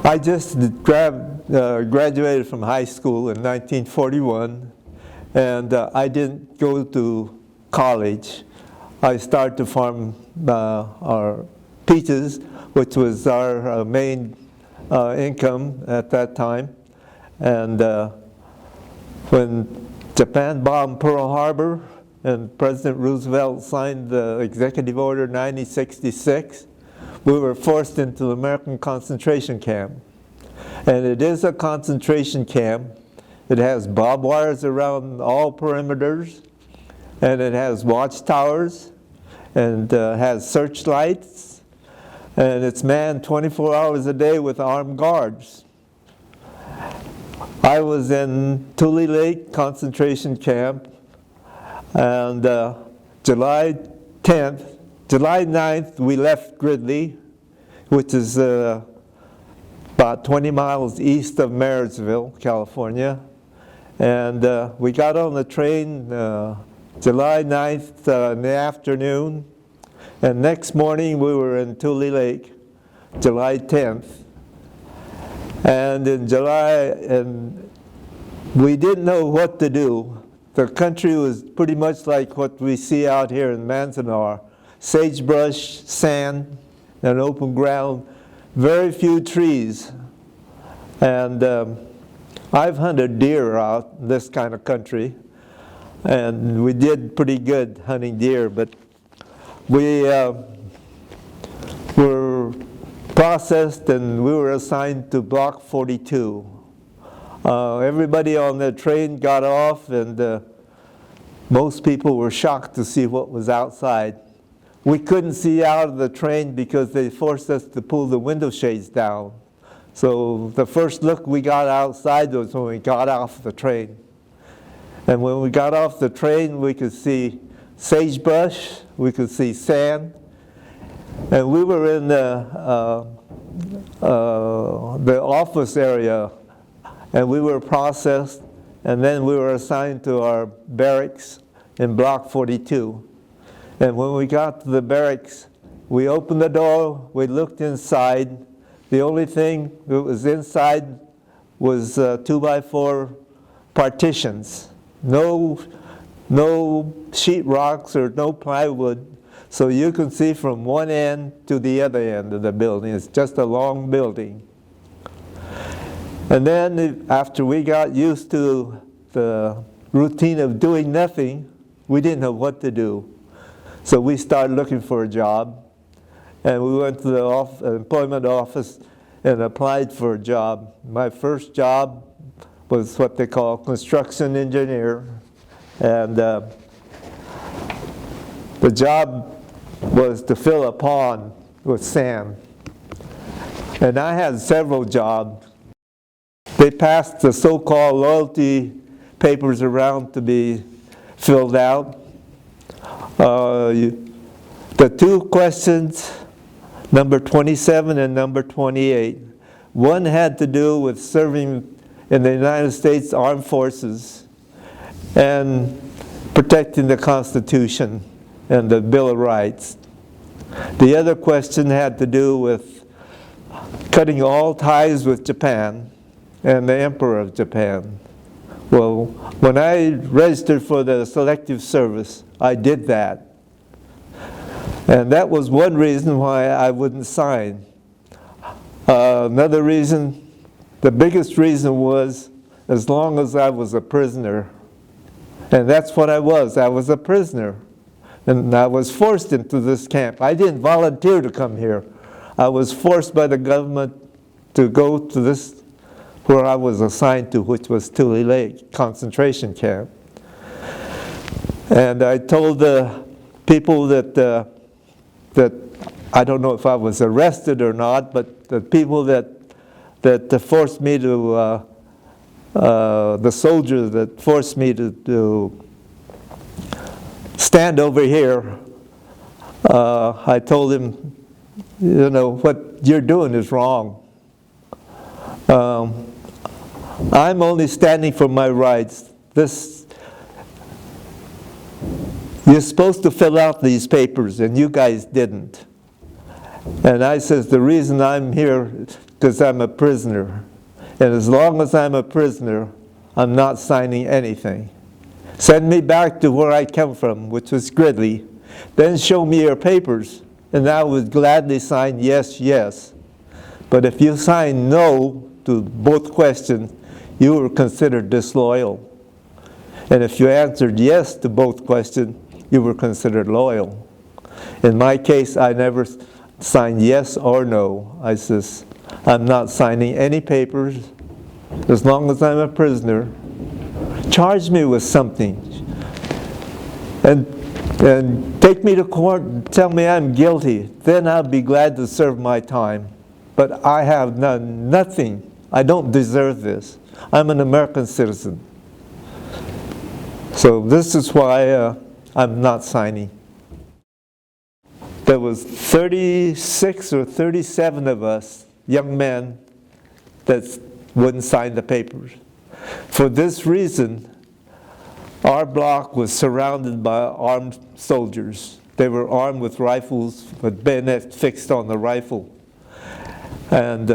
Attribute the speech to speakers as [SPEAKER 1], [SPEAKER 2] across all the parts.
[SPEAKER 1] I just graduated from high school in 1941, and I didn't go to college. I started to farm our peaches, which was our main income at that time. And when Japan bombed Pearl Harbor and President Roosevelt signed the Executive Order 9066, we were forced into the American concentration camp. And it is a concentration camp. It has barbed wires around all perimeters, and it has watchtowers, and has searchlights, and it's manned 24 hours a day with armed guards. I was in Tule Lake concentration camp, and July 9th, we left Gridley, which is about 20 miles east of Marysville, California. And we got on the train July 9th in the afternoon. And next morning we were in Tule Lake, July 10th. And in July, and we didn't know what to do. The country was pretty much like what we see out here in Manzanar. Sagebrush, sand, and open ground, very few trees. And I've hunted deer out in this kind of country, and we did pretty good hunting deer, but we were processed and we were assigned to Block 42. Everybody on the train got off, and most people were shocked to see what was outside. We couldn't see out of the train because they forced us to pull the window shades down. So the first look we got outside was when we got off the train. And when we got off the train, we could see sagebrush, we could see sand, and we were in the office area, and we were processed, and then we were assigned to our barracks in Block 42. And when we got to the barracks, we opened the door, we looked inside. The only thing that was inside was 2x4 partitions. No sheetrocks or no plywood. So you can see from one end to the other end of the building. It's just a long building. And then after we got used to the routine of doing nothing, we didn't know what to do. So we started looking for a job, and we went to the employment office and applied for a job. My first job was what they call construction engineer, and the job was to fill a pond with sand. And I had several jobs. They passed the so-called loyalty papers around to be filled out. The two questions, number 27 and number 28, one had to do with serving in the United States Armed Forces and protecting the Constitution and the Bill of Rights. The other question had to do with cutting all ties with Japan and the Emperor of Japan. Well, when I registered for the Selective Service, I did that. And that was one reason why I wouldn't sign. Another reason, the biggest reason was as long as I was a prisoner. And that's what I was a prisoner. And I was forced into this camp. I didn't volunteer to come here. I was forced by the government to go to this where I was assigned to, which was Tule Lake concentration camp. And I told the people that I don't know if I was arrested or not, but the people that forced me to, the soldiers that forced me to stand over here, I told him, you know, what you're doing is wrong. I'm only standing for my rights. You're supposed to fill out these papers, and you guys didn't. And I says, the reason I'm here is because I'm a prisoner. And as long as I'm a prisoner, I'm not signing anything. Send me back to where I come from, which was Gridley. Then show me your papers, and I would gladly sign yes, yes. But if you sign no to both questions, you were considered disloyal. And if you answered yes to both questions, you were considered loyal. In my case, I never signed yes or no. I says, I'm not signing any papers as long as I'm a prisoner. Charge me with something. And take me to court and tell me I'm guilty. Then I'll be glad to serve my time. But I have done nothing. I don't deserve this. I'm an American citizen. So this is why I'm not signing. There was 36 or 37 of us, young men, that wouldn't sign the papers. For this reason, our block was surrounded by armed soldiers. They were armed with rifles, with bayonets fixed on the rifle. And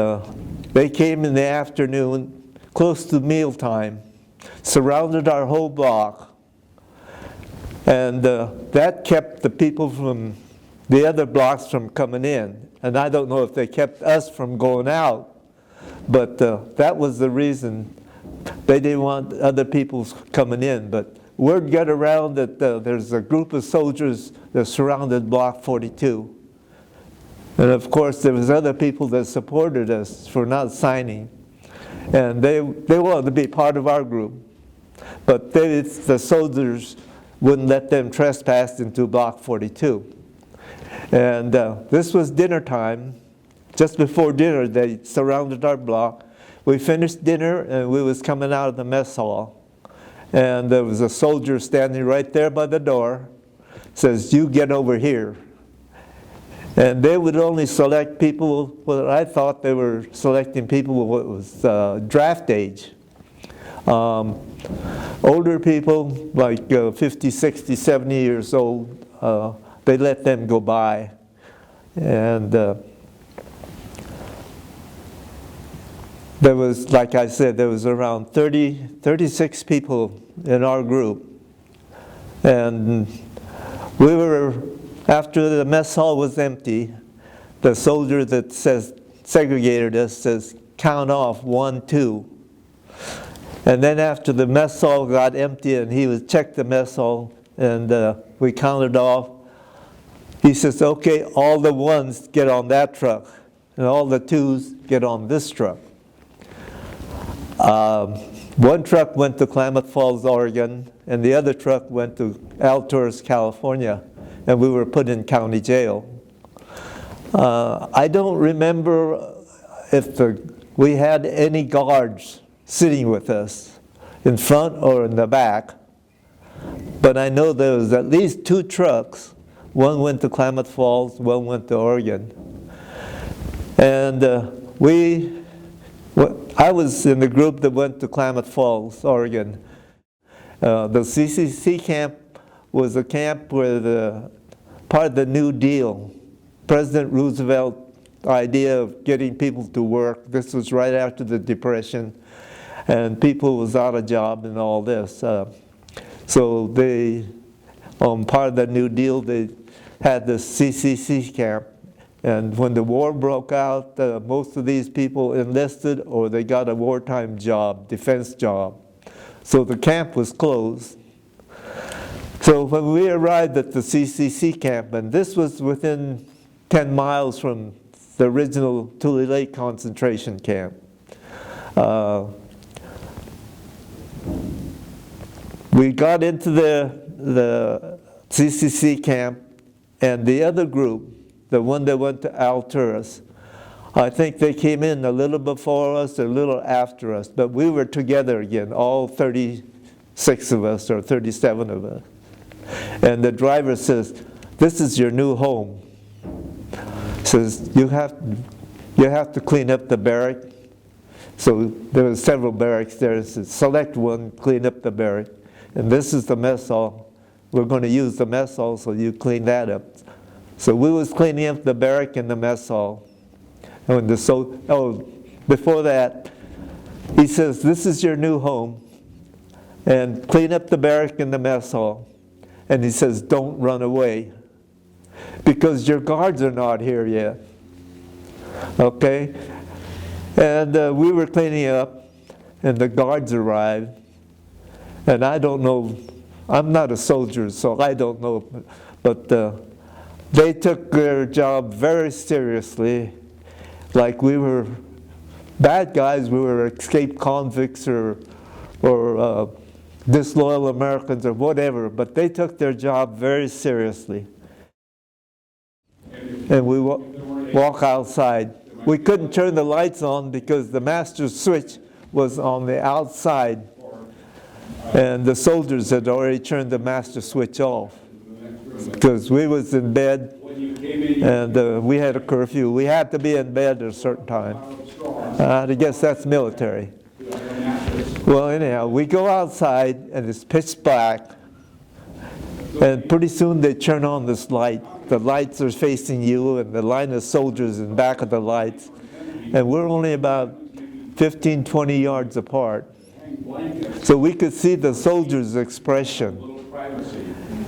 [SPEAKER 1] they came in the afternoon, close to mealtime, surrounded our whole block. And that kept the people from the other blocks from coming in. And I don't know if they kept us from going out, but that was the reason. They didn't want other people coming in. But word got around that there's a group of soldiers that surrounded Block 42. And of course, there was other people that supported us for not signing. And they wanted to be part of our group. But the soldiers wouldn't let them trespass into Block 42. And this was dinner time. Just before dinner, they surrounded our block. We finished dinner, and we was coming out of the mess hall. And there was a soldier standing right there by the door. Says, you get over here. And they would only select people, well, I thought they were selecting people what was draft age. Older people, like 50, 60, 70 years old, they let them go by. And there was, like I said, there was around 36 people in our group. And we were, after the mess hall was empty, the soldier that segregated us says, count off 1, 2. And then after the mess hall got empty and he would check the mess hall and we counted off, he says, okay, all the ones get on that truck and all the twos get on this truck. One truck went to Klamath Falls, Oregon, and the other truck went to Alturas, California, and we were put in county jail. I don't remember if we had any guards sitting with us in front or in the back, but I know there was at least 2 trucks. One went to Klamath Falls, one went to Oregon. And I was in the group that went to Klamath Falls, Oregon. The CCC camp was a camp where part of the New Deal, President Roosevelt's idea of getting people to work. This was right after the Depression, and people was out of job and all this. So they, part of the New Deal, they had the CCC camp. And when the war broke out, most of these people enlisted or they got a wartime job, defense job. So the camp was closed. So when we arrived at the CCC camp, and this was within 10 miles from the original Tule Lake concentration camp, we got into the CCC camp, and the other group, the one that went to Alturas, I think they came in a little before us, a little after us, but we were together again, all 36 of us or 37 of us. And the driver says, this is your new home. Says, you have to clean up the barrack. So there were several barracks there. Says, select one, clean up the barrack. And this is the mess hall. We're going to use the mess hall, so you clean that up. So we was cleaning up the barrack and the mess hall. And before that, he says, this is your new home, and clean up the barrack and the mess hall. And he says, don't run away, because your guards are not here yet. Okay? And we were cleaning up, and the guards arrived. And I don't know, I'm not a soldier, so I don't know, but they took their job very seriously, like we were bad guys, we were escaped convicts or disloyal Americans or whatever, but they took their job very seriously. And we walk outside. We couldn't turn the lights on because the master switch was on the outside, and the soldiers had already turned the master switch off because we was in bed, and we had a curfew. We had to be in bed at a certain time. I guess that's military. Well, anyhow, we go outside, and it's pitch black, and pretty soon they turn on this light. The lights are facing you, and the line of soldiers in back of the lights, and we're only about 15, 20 yards apart. So we could see the soldiers' expression.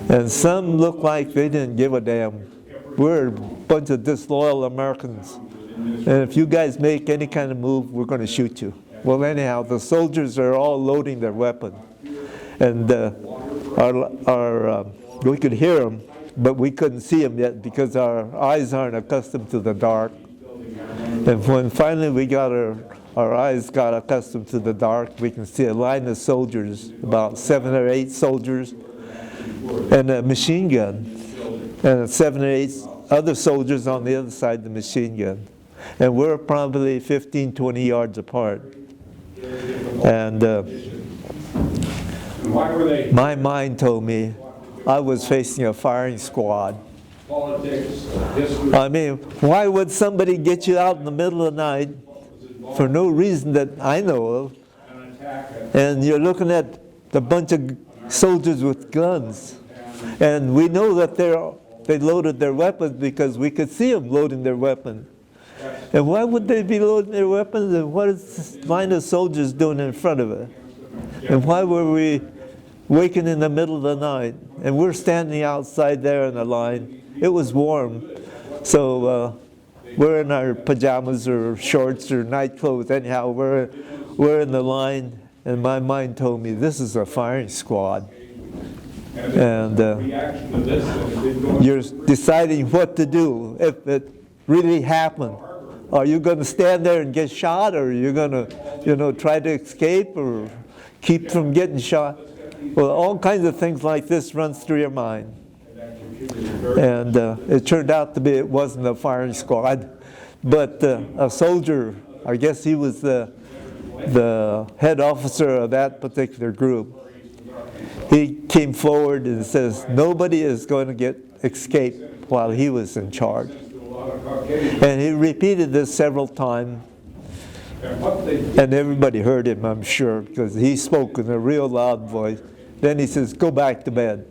[SPEAKER 1] And some looked like they didn't give a damn. We're a bunch of disloyal Americans. And if you guys make any kind of move, we're going to shoot you. Well, anyhow, the soldiers are all loading their weapon. And we could hear them, but we couldn't see them yet because our eyes aren't accustomed to the dark. And when finally we got our eyes got accustomed to the dark, we can see a line of soldiers, about 7 or 8 soldiers, and a machine gun, and 7 or 8 other soldiers on the other side of the machine gun. And we're probably 15, 20 yards apart. And my mind told me I was facing a firing squad. I mean, why would somebody get you out in the middle of the night for no reason that I know of, and you're looking at a bunch of soldiers with guns, and we know that they loaded their weapons because we could see them loading their weapons. And why would they be loading their weapons, and what is this line of soldiers doing in front of it? And why were we waking in the middle of the night? And we're standing outside there in the line. It was warm, so we're in our pajamas or shorts or night clothes. Anyhow, we're in the line, and my mind told me this is a firing squad. And you're deciding what to do if it really happened. Are you going to stand there and get shot, or are you going to, try to escape or keep from getting shot? Well, all kinds of things like this runs through your mind. And it turned out to be it wasn't a firing squad, but a soldier. I guess he was the head officer of that particular group. He came forward and says nobody is going to escape while he was in charge. And he repeated this several times, and everybody heard him, I'm sure, because he spoke in a real loud voice. Then he says, go back to bed.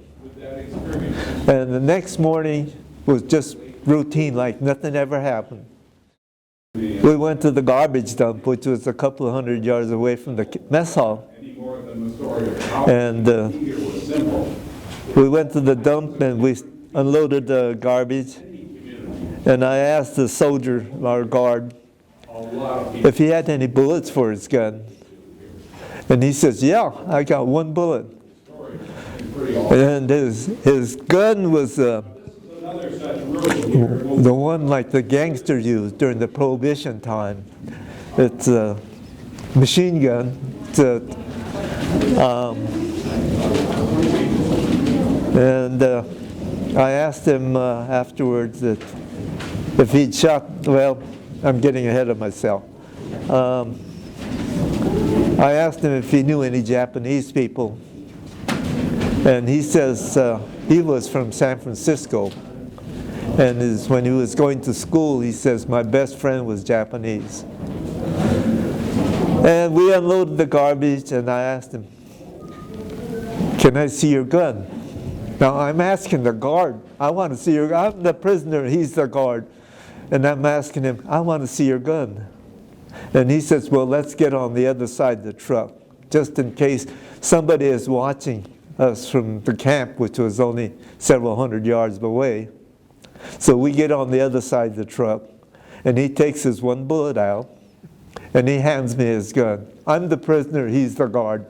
[SPEAKER 1] And the next morning was just routine, like nothing ever happened. We went to the garbage dump, which was a couple of 100 yards away from the mess hall. And we went to the dump and we unloaded the garbage. And I asked the soldier, our guard, if he had any bullets for his gun. And he says, yeah, I got 1 bullet. And his gun was the one like the gangsters used during the Prohibition time. It's a machine gun. And I asked him afterwards that if he'd shot, well, I'm getting ahead of myself. I asked him if he knew any Japanese people. And he says he was from San Francisco. And when he was going to school, he says, my best friend was Japanese. And we unloaded the garbage, and I asked him, can I see your gun? Now I'm asking the guard, I want to see your, I'm the prisoner, he's the guard. And I'm asking him, I want to see your gun. And he says, well, let's get on the other side of the truck, just in case somebody is watching us from the camp, which was only several hundred yards away. So we get on the other side of the truck, and he takes his one bullet out, and he hands me his gun. I'm the prisoner, he's the guard.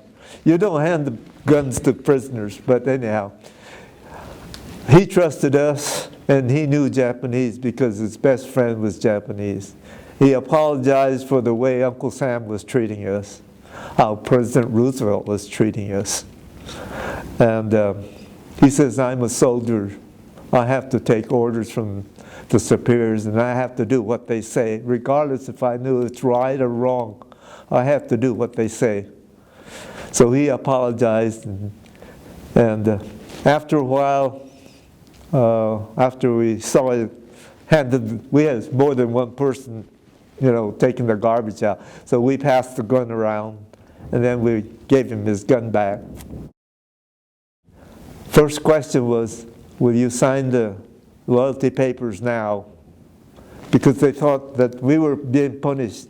[SPEAKER 1] You don't hand the guns to prisoners, but anyhow. He trusted us, and he knew Japanese because his best friend was Japanese. He apologized for the way Uncle Sam was treating us, how President Roosevelt was treating us. And he says, I'm a soldier. I have to take orders from the superiors, and I have to do what they say, regardless if I knew it's right or wrong. I have to do what they say. So he apologized, and after a while, after we saw it handed, we had more than one person, you know, taking the garbage out. So we passed the gun around, and then we gave him his gun back. First question was, will you sign the loyalty papers now? Because they thought that we were being punished,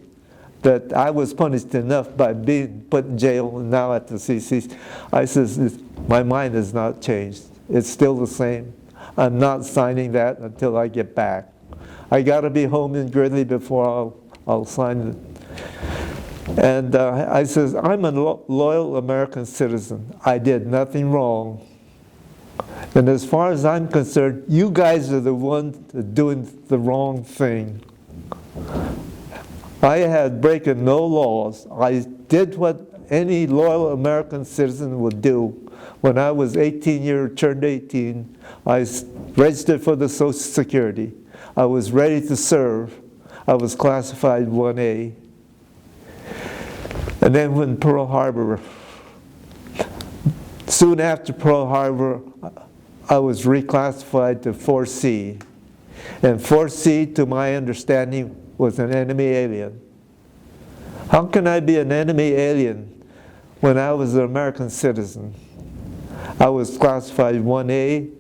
[SPEAKER 1] that I was punished enough by being put in jail and now at the CCs. I says, my mind has not changed. It's still the same. I'm not signing that until I get back. I got to be home in Gridley before I'll sign it. And I says, I'm a loyal American citizen. I did nothing wrong. And as far as I'm concerned, you guys are the ones doing the wrong thing. I had breaking no laws. I did what any loyal American citizen would do. When I was 18 years, turned 18, I registered for the Social Security. I was ready to serve. I was classified 1A. And then when Pearl Harbor, soon after Pearl Harbor, I was reclassified to 4C. And 4C, to my understanding, was an enemy alien. How can I be an enemy alien when I was an American citizen? I was classified 1A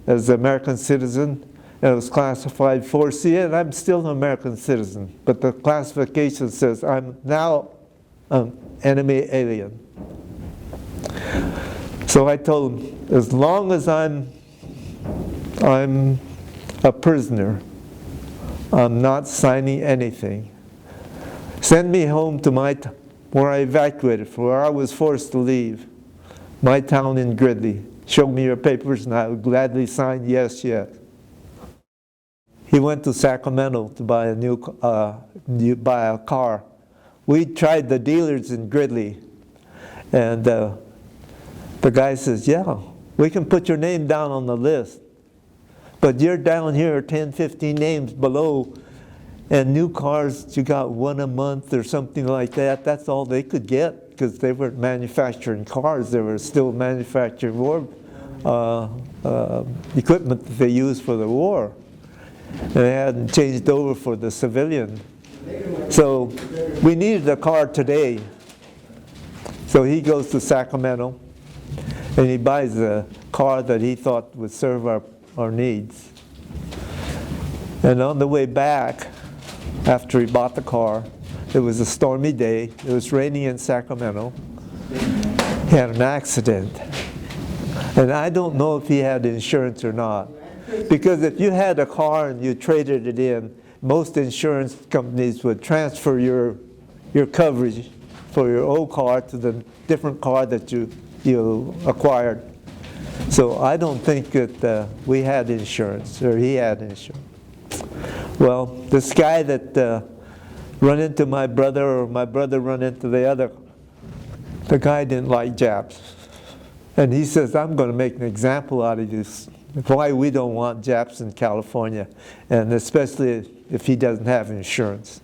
[SPEAKER 1] as an American citizen, and I was classified 4C, and I'm still an American citizen. But the classification says I'm now an enemy alien. So I told him, as long as I'm a prisoner, I'm not signing anything. Send me home to where I evacuated, where I was forced to leave, my town in Gridley. Show me your papers and I would gladly sign yes, yes. He went to Sacramento to buy a car. We tried the dealers in Gridley, and the guy says, yeah, we can put your name down on the list. But you're down here 10, 15 names below, and new cars, you got one a month or something like that. That's all they could get because they weren't manufacturing cars. They were still manufacturing war equipment that they used for the war. And they hadn't changed over for the civilian. So we needed a car today. So he goes to Sacramento and he buys a car that he thought would serve our needs. And on the way back, after he bought the car, it was a stormy day. It was raining in Sacramento. He had an accident. And I don't know if he had insurance or not. Because if you had a car and you traded it in, most insurance companies would transfer your coverage for your old car to the different car that you acquired. So I don't think that we had insurance, or he had insurance. Well, this guy that run into my brother, or my brother run into the guy didn't like Japs. And he says, I'm going to make an example out of this, why we don't want Japs in California, and especially if he doesn't have insurance.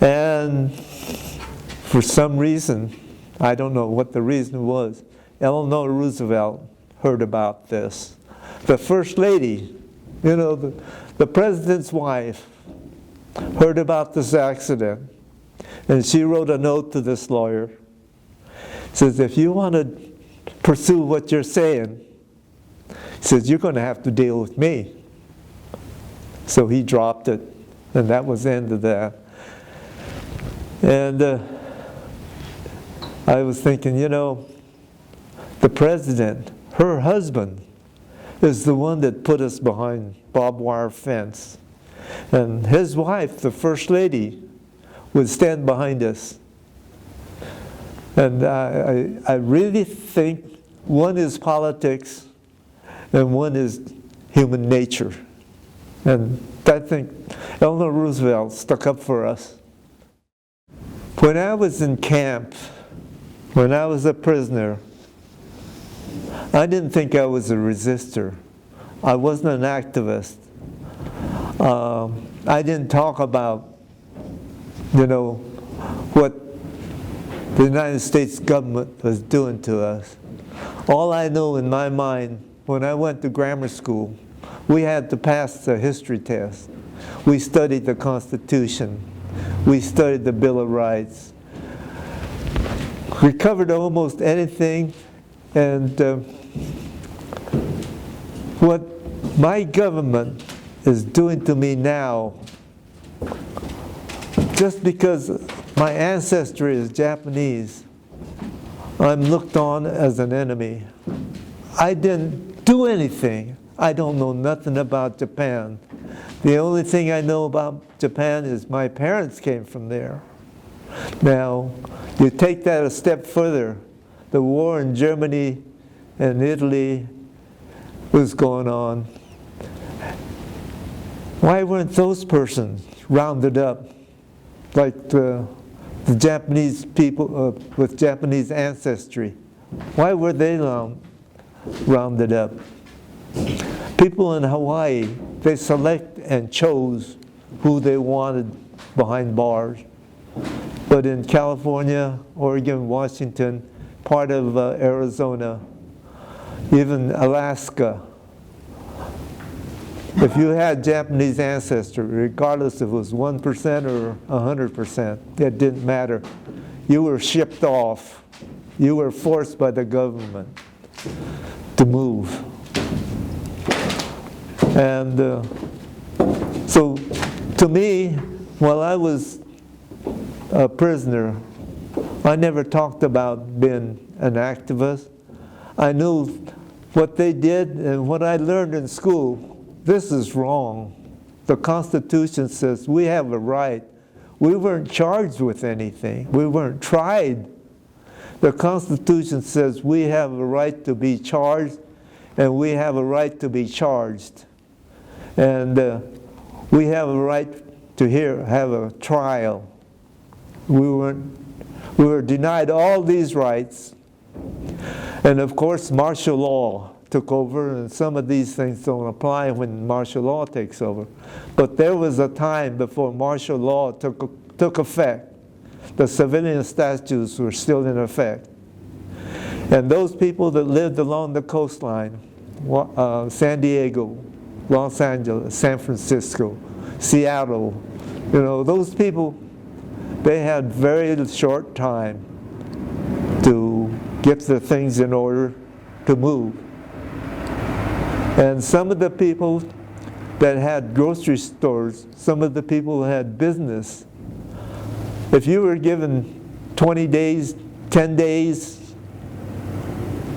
[SPEAKER 1] And for some reason, I don't know what the reason was, Eleanor Roosevelt heard about this. The First Lady, you know, the president's wife, heard about this accident, and she wrote a note to this lawyer. Says, if you want to pursue what you're saying. He says, you're going to have to deal with me. So he dropped it, and that was the end of that. And I was thinking, you know, the president, her husband, is the one that put us behind barbed wire fence. And his wife, the first lady, would stand behind us. And I really think one is politics and one is human nature. And I think Eleanor Roosevelt stuck up for us. When I was in camp, when I was a prisoner, I didn't think I was a resistor. I wasn't an activist. I didn't talk about, you know, what the United States government was doing to us. All I know in my mind, when I went to grammar school, we had to pass the history test. We studied the Constitution. We studied the Bill of Rights. We covered almost anything, and what my government is doing to me now, just because my ancestry is Japanese, I'm looked on as an enemy. I didn't do anything. I don't know nothing about Japan. The only thing I know about Japan is my parents came from there. Now, you take that a step further. The war in Germany and Italy was going on. Why weren't those persons rounded up like the Japanese people with Japanese ancestry? Why were they rounded up? People in Hawaii, they select and chose who they wanted behind bars. But in California, Oregon, Washington, part of Arizona, even Alaska, if you had Japanese ancestry, regardless if it was 1% or 100%, it didn't matter. You were shipped off. You were forced by the government to move. And so, to me, while I was a prisoner, I never talked about being an activist. I knew what they did and what I learned in school. This is wrong. The Constitution says we have a right. We weren't charged with anything. We weren't tried. The Constitution says we have a right to be charged, and we have a right to be charged. And we have a right to have a trial. We were denied all these rights. And of course, martial law took over, and some of these things don't apply when martial law takes over. But there was a time before martial law took effect. The civilian statutes were still in effect. And those people that lived along the coastline, San Diego, Los Angeles, San Francisco, Seattle, you know, those people, they had very short time to get their things in order to move. And some of the people that had grocery stores, some of the people who had business, if you were given 20 days, 10 days,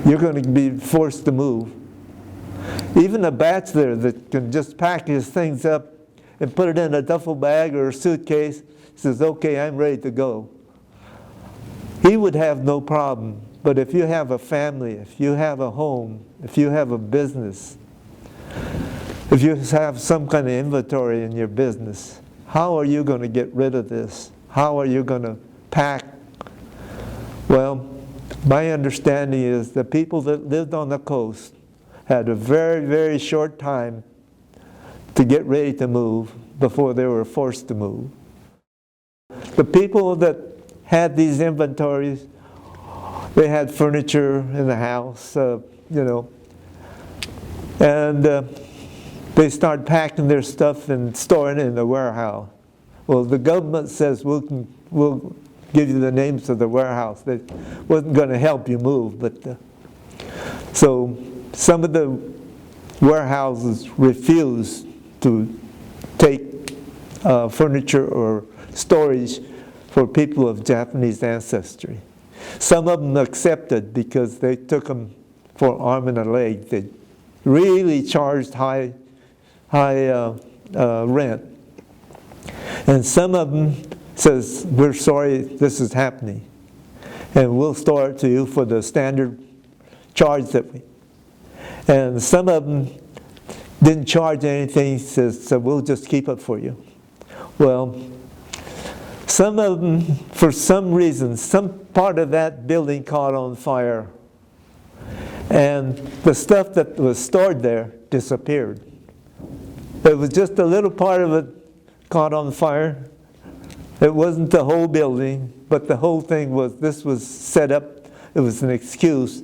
[SPEAKER 1] you're going to be forced to move. Even a bachelor that can just pack his things up and put it in a duffel bag or a suitcase, says, okay, I'm ready to go. He would have no problem. But if you have a family, if you have a home, if you have a business, if you have some kind of inventory in your business, how are you going to get rid of this? How are you going to pack? Well, my understanding is the people that lived on the coast had a very, very short time to get ready to move before they were forced to move. The people that had these inventories, they had furniture in the house, you know, and they start packing their stuff and storing it in the warehouse. Well, the government says we'll give you the names of the warehouse. That wasn't going to help you move, but So some of the warehouses refused to take furniture or storage for people of Japanese ancestry. Some of them accepted because they took them for arm and a leg. They really charged high rent. And some of them says, we're sorry this is happening, and we'll store it to you for the standard charge that we. And some of them didn't charge anything, says, so we'll just keep it for you. Well, some of them, for some reason, some part of that building caught on fire, and the stuff that was stored there disappeared. It was just a little part of it caught on fire. It wasn't the whole building, but the whole thing was, this was set up, it was an excuse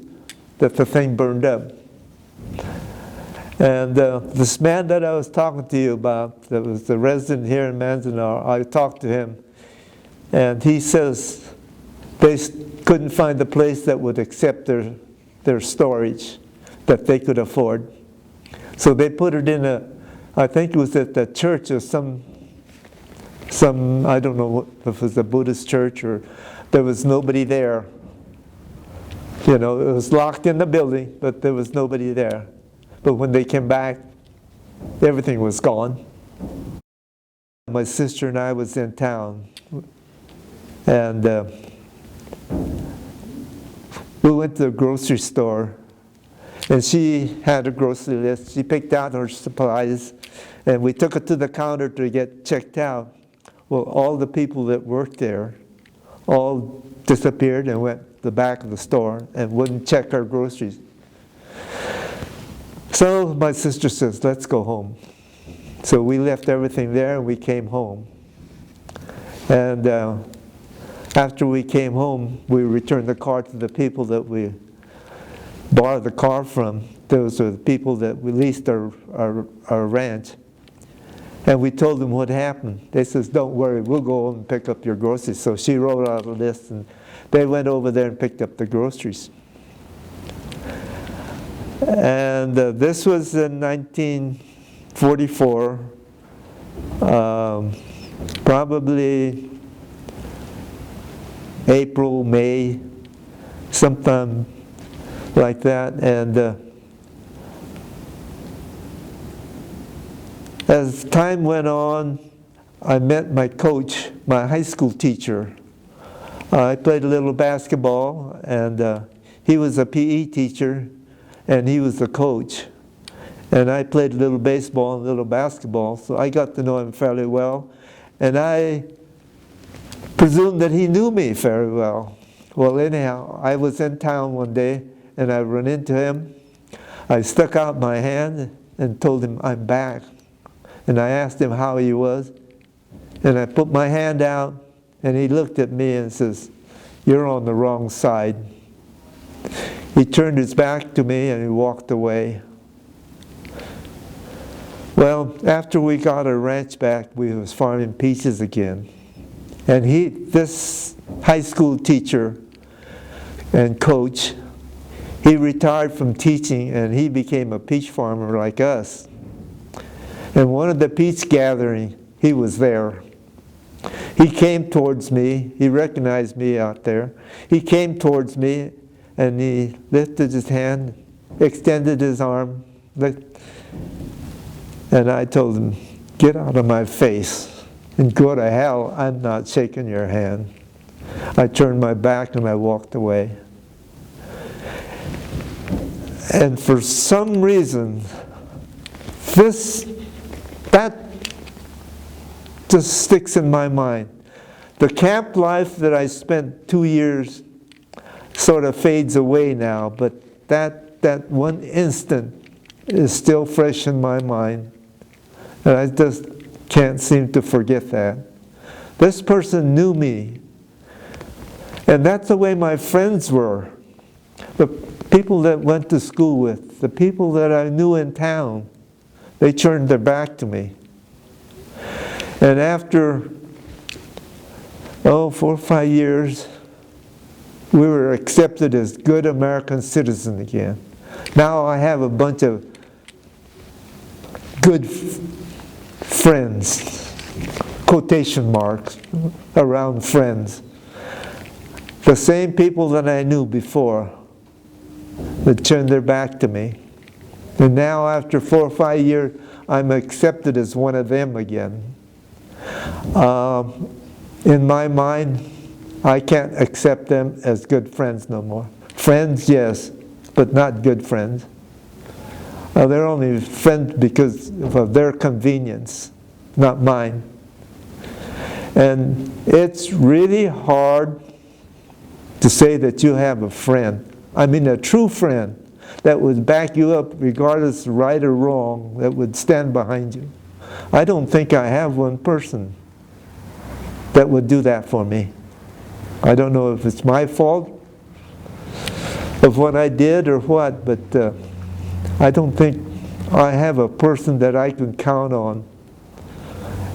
[SPEAKER 1] that the thing burned up. And this man that I was talking to you about, that was the resident here in Manzanar, I talked to him, and he says they couldn't find a place that would accept their storage that they could afford. So they put it in I think it was at the church or some, I don't know if it was a Buddhist church, or there was nobody there. You know, it was locked in the building, but there was nobody there. But when they came back, everything was gone. My sister and I was in town, and we went to the grocery store, and she had a grocery list. She picked out her supplies, and we took it to the counter to get checked out. Well, all the people that worked there all disappeared and went to the back of the store and wouldn't check our groceries. So my sister says, let's go home. So we left everything there and we came home. And after we came home, we returned the car to the people that we borrowed the car from. Those are the people that we leased our ranch. And we told them what happened. They says, don't worry, we'll go home and pick up your groceries. So she wrote out a list, and they went over there and picked up the groceries. And this was in 1944, probably April, May, sometime like that. And as time went on, I met my coach, my high school teacher. I played a little basketball, and he was a PE teacher, and he was the coach. And I played a little baseball and a little basketball, so I got to know him fairly well. And I presumed that he knew me very well. Well, anyhow, I was in town one day, and I ran into him. I stuck out my hand and told him, I'm back. And I asked him how he was, and I put my hand out, and he looked at me and says, you're on the wrong side. He turned his back to me and he walked away. Well, after we got our ranch back, we was farming peaches again. And this high school teacher and coach, he retired from teaching and he became a peach farmer like us. And one of the peach gathering, he was there. He came towards me. He recognized me out there. He came towards me and he lifted his hand, extended his arm, and I told him, get out of my face and go to hell. I'm not shaking your hand. I turned my back and I walked away. And for some reason, that just sticks in my mind. The camp life that I spent 2 years sort of fades away now, but that one instant is still fresh in my mind. And I just can't seem to forget that. This person knew me. And that's the way my friends were. The people that went to school with, the people that I knew in town, they turned their back to me. And after, 4 or 5 years, we were accepted as good American citizens again. Now I have a bunch of good friends, quotation marks, around friends. The same people that I knew before that turned their back to me. And now after 4 or 5 years, I'm accepted as one of them again. In my mind, I can't accept them as good friends no more. Friends, yes, but not good friends. They're only friends because of their convenience, not mine. And it's really hard to say that you have a friend. I mean a true friend that would back you up regardless of right or wrong, that would stand behind you. I don't think I have one person that would do that for me. I don't know if it's my fault of what I did or what, but I don't think I have a person that I can count on.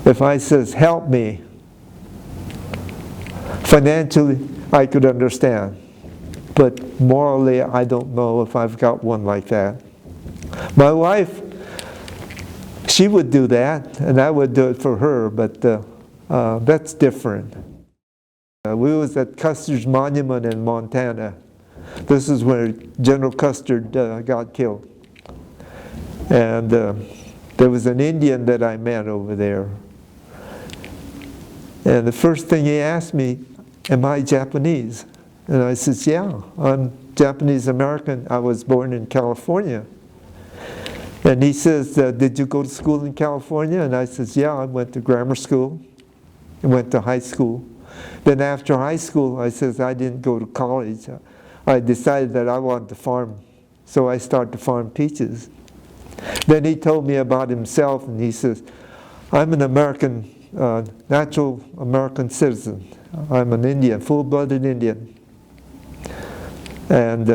[SPEAKER 1] If I says, help me, financially I could understand, but morally I don't know if I've got one like that. My wife, she would do that, and I would do it for her, but that's different. We was at Custer's monument in Montana. This is where General Custer got killed. And there was an Indian that I met over there. And the first thing he asked me, am I Japanese? And I said, yeah, I'm Japanese American. I was born in California. And he says, did you go to school in California? And I said, yeah, I went to grammar school. I went to high school. Then after high school, I says, I didn't go to college. I decided that I wanted to farm. So I started to farm peaches. Then he told me about himself, and he says, I'm an American, natural American citizen. I'm an Indian, full-blooded Indian. And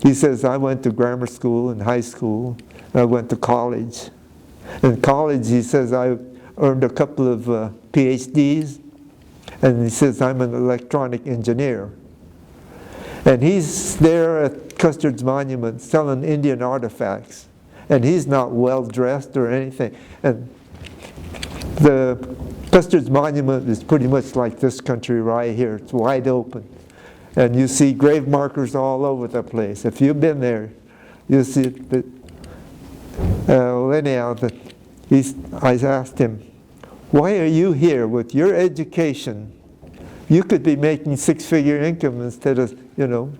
[SPEAKER 1] he says, I went to grammar school and high school. I went to college. In college, he says, I earned a couple of PhDs. And he says, I'm an electronic engineer. And he's there at Custer's monument selling Indian artifacts. And he's not well dressed or anything. And the Custer's monument is pretty much like this country right here. It's wide open. And you see grave markers all over the place. If you've been there, you see it. But, anyhow, I asked him, why are you here with your education? You could be making 6-figure income instead of, you know.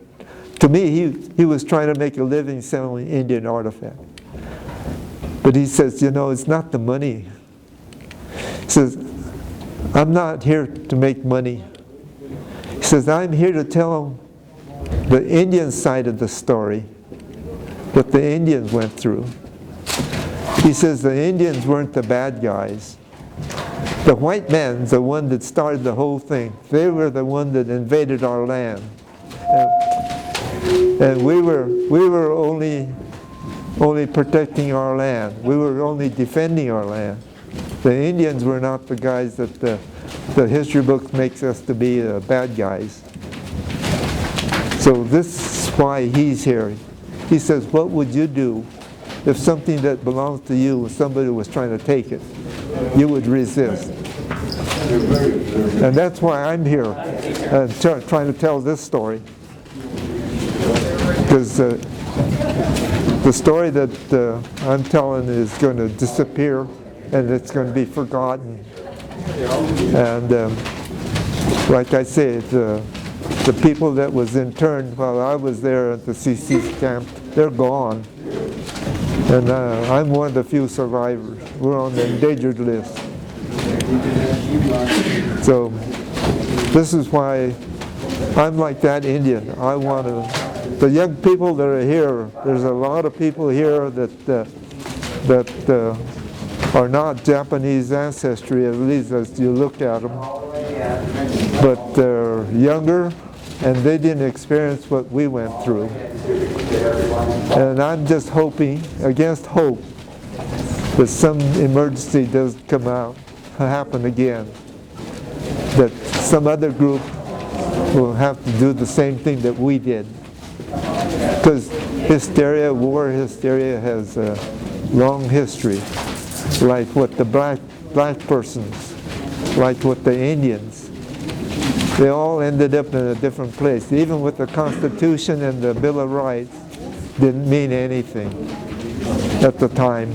[SPEAKER 1] To me, he was trying to make a living selling Indian artifacts. But he says, you know, it's not the money. He says, I'm not here to make money. He says, I'm here to tell the Indian side of the story, what the Indians went through. He says the Indians weren't the bad guys. The white man's the one that started the whole thing. They were the one that invaded our land. And we were only protecting our land. We were only defending our land. The Indians were not the guys that the history book makes us to be bad guys. So this is why he's here. He says, what would you do if something that belongs to you, somebody was trying to take it? You would resist. And that's why I'm here, trying to tell this story. Because the story that I'm telling is going to disappear, and it's going to be forgotten. And like I said, the people that was interned while I was there at the CC camp, they're gone. And I'm one of the few survivors. We're on the endangered list. So this is why I'm like that Indian. I want to, the young people that are here, there's a lot of people here that are not Japanese ancestry, at least as you look at them. But they're younger, and they didn't experience what we went through. And I'm just hoping, against hope, that some emergency does come out, happen again. That some other group will have to do the same thing that we did. Because hysteria, war hysteria has a long history, like with the black persons, like with the Indians. They all ended up in a different place. Even with the Constitution and the Bill of Rights, didn't mean anything at the time.